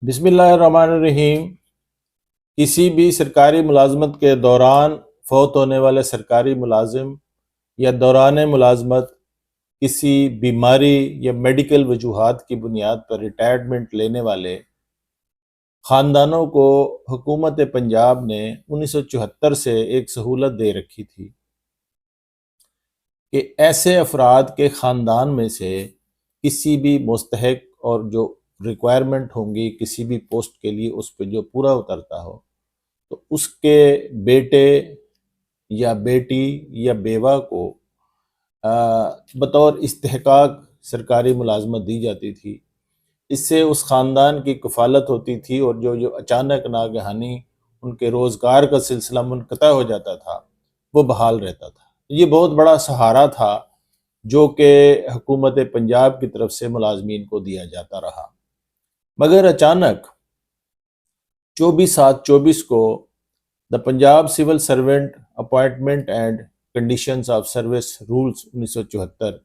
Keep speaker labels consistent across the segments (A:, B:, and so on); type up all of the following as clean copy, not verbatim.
A: بسم اللہ الرحمن الرحیم۔ کسی بھی سرکاری ملازمت کے دوران فوت ہونے والے سرکاری ملازم یا دوران ملازمت کسی بیماری یا میڈیکل وجوہات کی بنیاد پر ریٹائرمنٹ لینے والے خاندانوں کو حکومت پنجاب نے 1974 سے ایک سہولت دے رکھی تھی کہ ایسے افراد کے خاندان میں سے کسی بھی مستحق اور جو ریکوائرمنٹ ہوں گی کسی بھی پوسٹ کے لیے اس پہ جو پورا اترتا ہو تو اس کے بیٹے یا بیٹی یا بیوہ کو بطور استحقاق سرکاری ملازمت دی جاتی تھی۔ اس سے اس خاندان کی کفالت ہوتی تھی اور جو اچانک ناگہانی ان کے روزگار کا سلسلہ منقطع ہو جاتا تھا وہ بحال رہتا تھا۔ یہ بہت بڑا سہارا تھا جو کہ حکومت پنجاب کی طرف سے ملازمین کو دیا جاتا رہا، مگر اچانک 24/7/24 کو the Punjab civil servant appointment and conditions of service rules 1974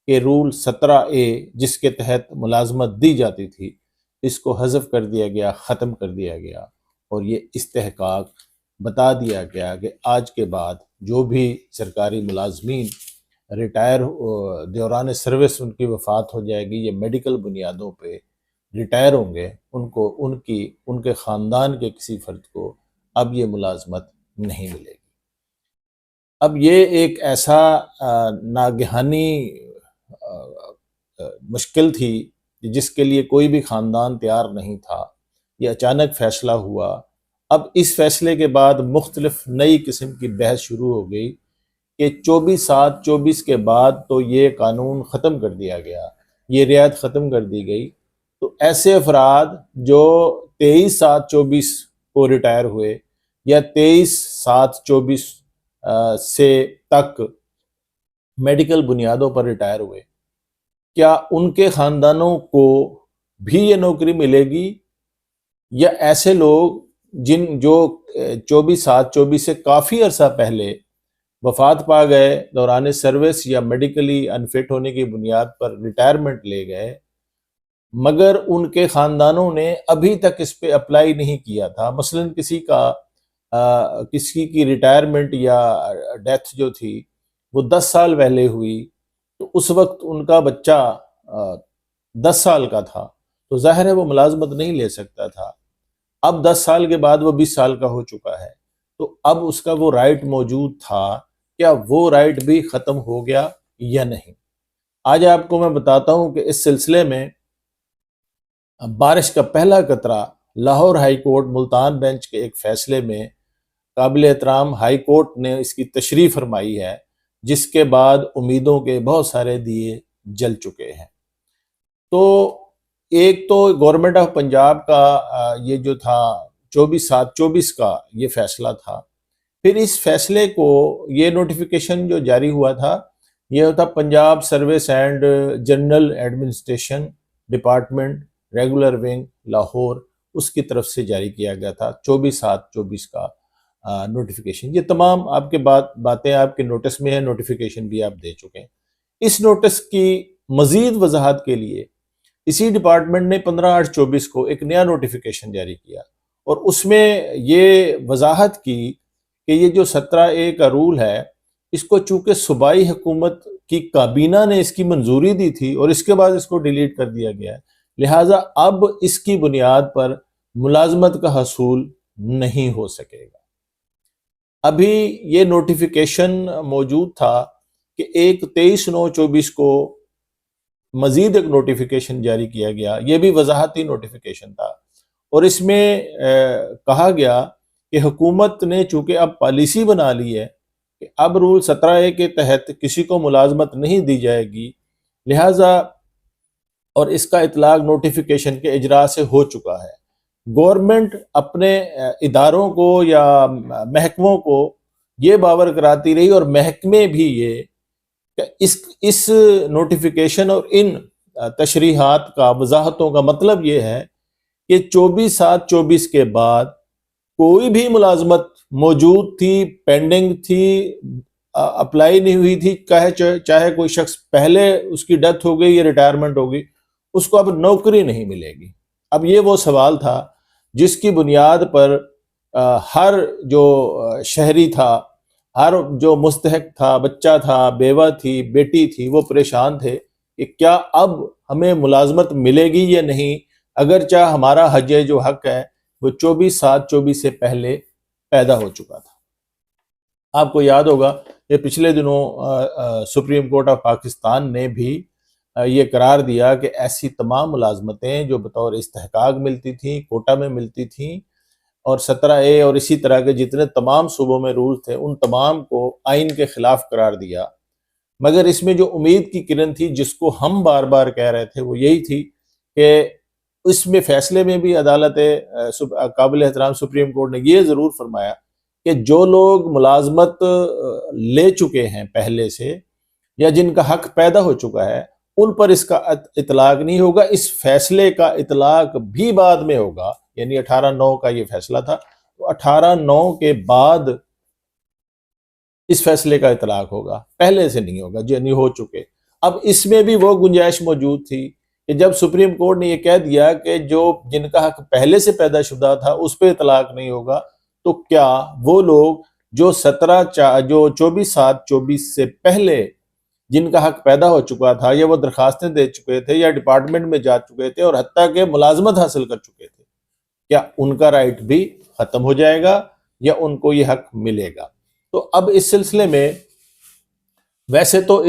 A: کے رول 17A جس کے تحت ملازمت دی جاتی تھی اس کو حذف کر دیا گیا، ختم کر دیا گیا اور یہ استحقاق بتا دیا گیا کہ آج کے بعد جو بھی سرکاری ملازمین ریٹائر دوران سروس ان کی وفات ہو جائے گی یا میڈیکل بنیادوں پہ ریٹائر ہوں گے ان کے خاندان کے کسی فرد کو اب یہ ملازمت نہیں ملے گی۔ اب یہ ایک ایسا ناگہانی مشکل تھی جس کے لیے کوئی بھی خاندان تیار نہیں تھا، یہ اچانک فیصلہ ہوا۔ اب اس فیصلے کے بعد مختلف نئی قسم کی بحث شروع ہو گئی کہ 24/7/24 کے بعد تو یہ قانون ختم کر دیا گیا، یہ رعایت ختم کر دی گئی، تو ایسے افراد جو 23/7/24 کو ریٹائر ہوئے یا 23/7/24 سے تک میڈیکل بنیادوں پر ریٹائر ہوئے، کیا ان کے خاندانوں کو بھی یہ نوکری ملے گی یا ایسے لوگ جو 24/7/24 سے کافی عرصہ پہلے وفات پا گئے دوران سروس یا میڈیکلی انفٹ ہونے کی بنیاد پر ریٹائرمنٹ لے گئے مگر ان کے خاندانوں نے ابھی تک اس پہ اپلائی نہیں کیا تھا، مثلا کسی کی ریٹائرمنٹ یا ڈیتھ جو تھی وہ 10 سال پہلے ہوئی تو اس وقت ان کا بچہ 10 سال کا تھا تو ظاہر ہے وہ ملازمت نہیں لے سکتا تھا۔ اب 10 سال کے بعد وہ 20 سال کا ہو چکا ہے تو اب اس کا وہ رائٹ موجود تھا، کیا وہ رائٹ بھی ختم ہو گیا یا نہیں؟ آج آپ کو میں بتاتا ہوں کہ اس سلسلے میں بارش کا پہلا قطرہ Lahore high court Multan bench کے ایک فیصلے میں قابل احترام ہائی کورٹ نے اس کی تشریح فرمائی ہے، جس کے بعد امیدوں کے بہت سارے دیے جل چکے ہیں۔ تو ایک تو گورنمنٹ آف پنجاب کا یہ جو تھا 24/7/24 کا یہ فیصلہ تھا، پھر اس فیصلے کو یہ نوٹیفیکیشن جو جاری ہوا تھا یہ تھا Punjab service and general administration department regular wing Lahore, اس کی طرف سے جاری کیا گیا تھا 24/7/24 کا نوٹیفیکیشن۔ یہ تمام آپ کے باتیں آپ کے نوٹس میں ہیں، نوٹیفیکیشن بھی آپ دے چکے ہیں۔ اس نوٹس کی مزید وضاحت کے لیے اسی ڈپارٹمنٹ نے 15/8/24 کو ایک نیا نوٹیفیکیشن جاری کیا اور اس میں یہ وضاحت کی کہ یہ جو 17A کا رول ہے اس کو چونکہ صوبائی حکومت کی کابینہ نے اس کی منظوری دی تھی اور اس کے بعد اس کو ڈیلیٹ کر دیا گیا ہے، لہٰذا اب اس کی بنیاد پر ملازمت کا حصول نہیں ہو سکے گا۔ ابھی یہ نوٹیفیکیشن موجود تھا کہ ایک 23/9/24 کو مزید ایک نوٹیفیکیشن جاری کیا گیا، یہ بھی وضاحتی نوٹیفیکیشن تھا اور اس میں کہا گیا کہ حکومت نے چونکہ اب پالیسی بنا لی ہے کہ اب رول 17A کے تحت کسی کو ملازمت نہیں دی جائے گی، لہٰذا اور اس کا اطلاق نوٹیفیکیشن کے اجراء سے ہو چکا ہے، گورنمنٹ اپنے اداروں کو یا محکموں کو یہ باور کراتی رہی اور محکمے بھی یہ کہ اس نوٹیفیکیشن اور ان تشریحات کا وضاحتوں کا مطلب یہ ہے کہ 24/7/24 کے بعد کوئی بھی ملازمت موجود تھی، پینڈنگ تھی، اپلائی نہیں ہوئی تھی، چاہے کوئی شخص پہلے اس کی ڈیتھ ہو گئی یا ریٹائرمنٹ ہوگی، اس کو اب نوکری نہیں ملے گی۔ اب یہ وہ سوال تھا جس کی بنیاد پر ہر جو شہری تھا، ہر جو مستحق تھا، بچہ تھا، بیوہ تھی، بیٹی تھی، وہ پریشان تھے کہ کیا اب ہمیں ملازمت ملے گی یا نہیں، اگرچہ ہمارا حج جو حق ہے وہ 24/7/24 سے پہلے پیدا ہو چکا تھا۔ آپ کو یاد ہوگا کہ پچھلے دنوں سپریم کورٹ آف پاکستان نے بھی یہ قرار دیا کہ ایسی تمام ملازمتیں جو بطور استحقاق ملتی تھیں، کوٹا میں ملتی تھیں، اور 17A اور اسی طرح کے جتنے تمام صوبوں میں رول تھے ان تمام کو آئین کے خلاف قرار دیا۔ مگر اس میں جو امید کی کرن تھی جس کو ہم بار بار کہہ رہے تھے وہ یہی تھی کہ اس میں فیصلے میں بھی عدالت قابل احترام سپریم کورٹ نے یہ ضرور فرمایا کہ جو لوگ ملازمت لے چکے ہیں پہلے سے یا جن کا حق پیدا ہو چکا ہے ان پر اس کا اطلاق نہیں ہوگا، اس فیصلے کا اطلاق بھی بعد میں ہوگا، یعنی 18/9 کا یہ فیصلہ تھا، تو 18/9 کے بعد اس فیصلے کا اطلاق ہوگا، پہلے سے نہیں ہوگا جو نہیں ہو چکے۔ اب اس میں بھی وہ گنجائش موجود تھی کہ جب سپریم کورٹ نے یہ کہہ دیا کہ جو جن کا حق پہلے سے پیدا شدہ تھا اس پہ اطلاق نہیں ہوگا، تو کیا وہ لوگ جو 24/7/24 سے پہلے جن کا حق پیدا ہو چکا تھا یا وہ درخواستیں دے چکے تھے یا ڈپارٹمنٹ میں جا چکے تھے اور حتیٰ کہ ملازمت حاصل کر چکے تھے، کیا ان کا رائٹ بھی ختم ہو جائے گا یا ان کو یہ حق ملے گا؟ تو اب اس سلسلے میں ویسے تو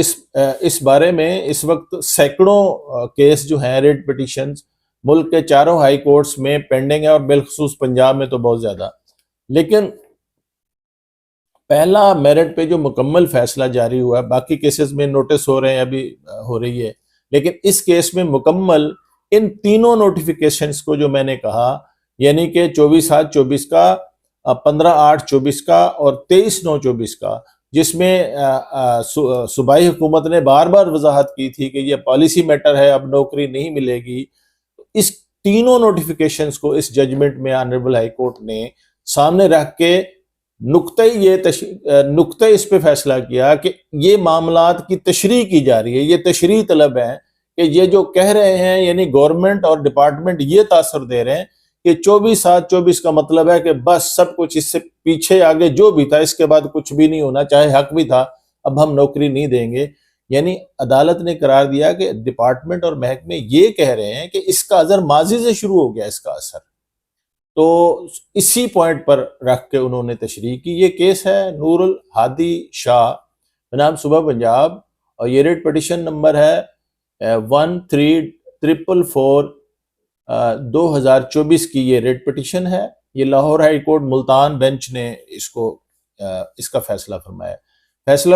A: اس بارے میں اس وقت سینکڑوں کیس جو ہیں ریٹ پٹیشنز ملک کے چاروں ہائی کورٹس میں پینڈنگ ہے، اور بالخصوص پنجاب میں تو بہت زیادہ، لیکن پہلا میرٹ پہ جو مکمل فیصلہ جاری ہوا ہے، باقی کیسز میں نوٹس ہو رہے ہیں، ابھی ہو رہی ہے، لیکن اس کیس میں مکمل ان تینوں نوٹیفیکیشنز کو جو میں نے کہا، یعنی کہ 24/7/24 کا، 15/8/24 کا اور 23/9/24 کا، جس میں صوبائی حکومت نے بار بار وضاحت کی تھی کہ یہ پالیسی میٹر ہے، اب نوکری نہیں ملے گی، اس تینوں نوٹیفیکیشنز کو اس ججمنٹ میں آنریبل ہائی کورٹ نے سامنے رکھ کے نقطہ اس پہ فیصلہ کیا کہ یہ معاملات کی تشریح کی جا رہی ہے، یہ تشریح طلب ہے کہ یہ جو کہہ رہے ہیں، یعنی گورنمنٹ اور ڈپارٹمنٹ یہ تاثر دے رہے ہیں کہ 24/7/24 کا مطلب ہے کہ بس سب کچھ، اس سے پیچھے آگے جو بھی تھا اس کے بعد کچھ بھی نہیں ہونا، چاہے حق بھی تھا اب ہم نوکری نہیں دیں گے۔ یعنی عدالت نے قرار دیا کہ ڈپارٹمنٹ اور محکمے یہ کہہ رہے ہیں کہ اس کا اثر ماضی سے شروع ہو گیا، اس کا اثر، تو اسی پوائنٹ پر رکھ کے انہوں نے تشریح کی۔ یہ کیس ہے نور الہادی شاہ بنام صوبہ پنجاب، اور یہ ریٹ پٹیشن نمبر ہے 134444 2024 کی یہ ریٹ پٹیشن ہے۔ یہ Lahore high court Multan bench نے اس کا فیصلہ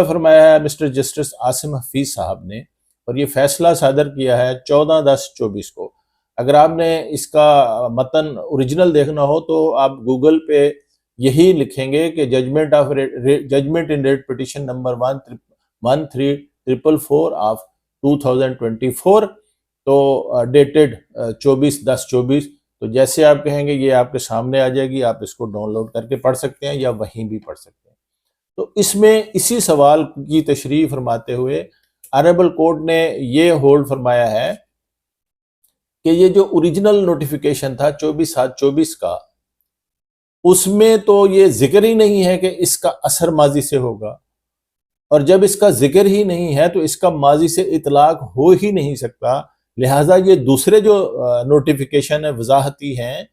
A: فرمایا ہے مسٹر جسٹس عاصم حفیظ صاحب نے، اور یہ فیصلہ صادر کیا ہے 14/10/24 کو۔ اگر آپ نے اس کا متن اوریجنل دیکھنا ہو تو آپ گوگل پہ یہی لکھیں گے کہ judgment in writ petition number 13444 of 2024، تو ڈیٹڈ 24/10/24، تو جیسے آپ کہیں گے یہ آپ کے سامنے آ جائے گی، آپ اس کو ڈاؤن لوڈ کر کے پڑھ سکتے ہیں یا وہیں بھی پڑھ سکتے ہیں۔ تو اس میں اسی سوال کی تشریح فرماتے ہوئے آنریبل کورٹ نے یہ ہولڈ فرمایا ہے کہ یہ جو اوریجنل نوٹیفیکیشن تھا 24/7/24 کا، اس میں تو یہ ذکر ہی نہیں ہے کہ اس کا اثر ماضی سے ہوگا، اور جب اس کا ذکر ہی نہیں ہے تو اس کا ماضی سے اطلاق ہو ہی نہیں سکتا، لہٰذا یہ دوسرے جو نوٹیفیکیشن ہے وضاحتی ہیں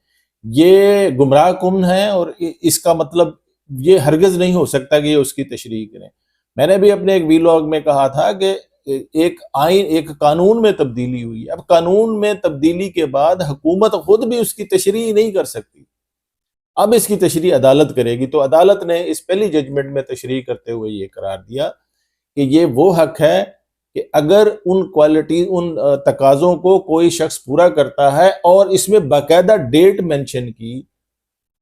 A: یہ گمراہ کن ہیں، اور اس کا مطلب یہ ہرگز نہیں ہو سکتا کہ یہ اس کی تشریح کریں۔ میں نے بھی اپنے ایک ویلاگ میں کہا تھا کہ ایک قانون میں تبدیلی ہوئی، اب قانون میں تبدیلی کے بعد حکومت خود بھی اس کی تشریح نہیں کر سکتی، اب اس کی تشریح عدالت کرے گی۔ تو عدالت نے اس پہلی ججمنٹ میں تشریح کرتے ہوئے یہ قرار دیا کہ یہ وہ حق ہے کہ اگر ان تقاضوں کو کوئی شخص پورا کرتا ہے اور اس میں باقاعدہ ڈیٹ مینشن کی،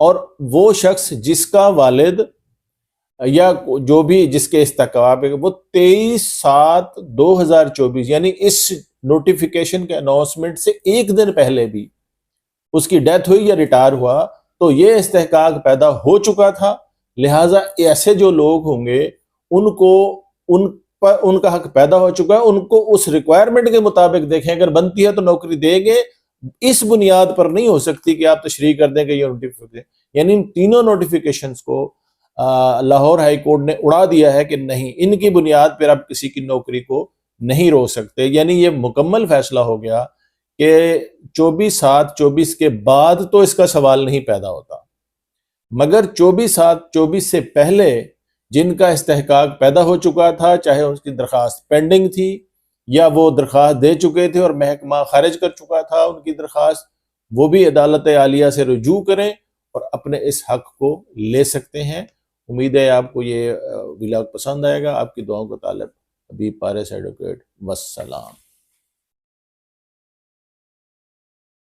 A: اور وہ شخص جس کا والد یا جو بھی جس کے استحقاق ہے وہ 23/7/2024 یعنی اس نوٹیفیکیشن کے اناؤنسمنٹ سے ایک دن پہلے بھی اس کی ڈیتھ ہوئی یا ریٹائر ہوا، تو یہ استحقاق پیدا ہو چکا تھا، لہٰذا ایسے جو لوگ ہوں گے ان کا حق پیدا ہو چکا ہے، ان کو اس ریکوائرمنٹ کے مطابق دیکھیں، اگر بنتی ہے تو نوکری دیں گے، اس بنیاد پر نہیں ہو سکتی کہ آپ تشریح کر دیں کہ یہ نوٹیفیکیشن، یعنی ان تینوں نوٹیفیکیشنز کو لاہور ہائی کورٹ نے اڑا دیا ہے کہ نہیں، ان کی بنیاد پر آپ کسی کی نوکری کو نہیں روک سکتے۔ یعنی یہ مکمل فیصلہ ہو گیا کہ 24/7/24 کے بعد تو اس کا سوال نہیں پیدا ہوتا، مگر 24/7/24 سے پہلے جن کا استحقاق پیدا ہو چکا تھا، چاہے اس کی درخواست پینڈنگ تھی یا وہ درخواست دے چکے تھے اور محکمہ خارج کر چکا تھا ان کی درخواست، وہ بھی عدالت عالیہ سے رجوع کریں اور اپنے اس حق کو لے سکتے ہیں۔ امید ہے آپ کو یہ ولاگ پسند آئے گا۔ آپ کی دعاؤں کا طالب حبیب پارس ایڈوکیٹ۔ والسلام۔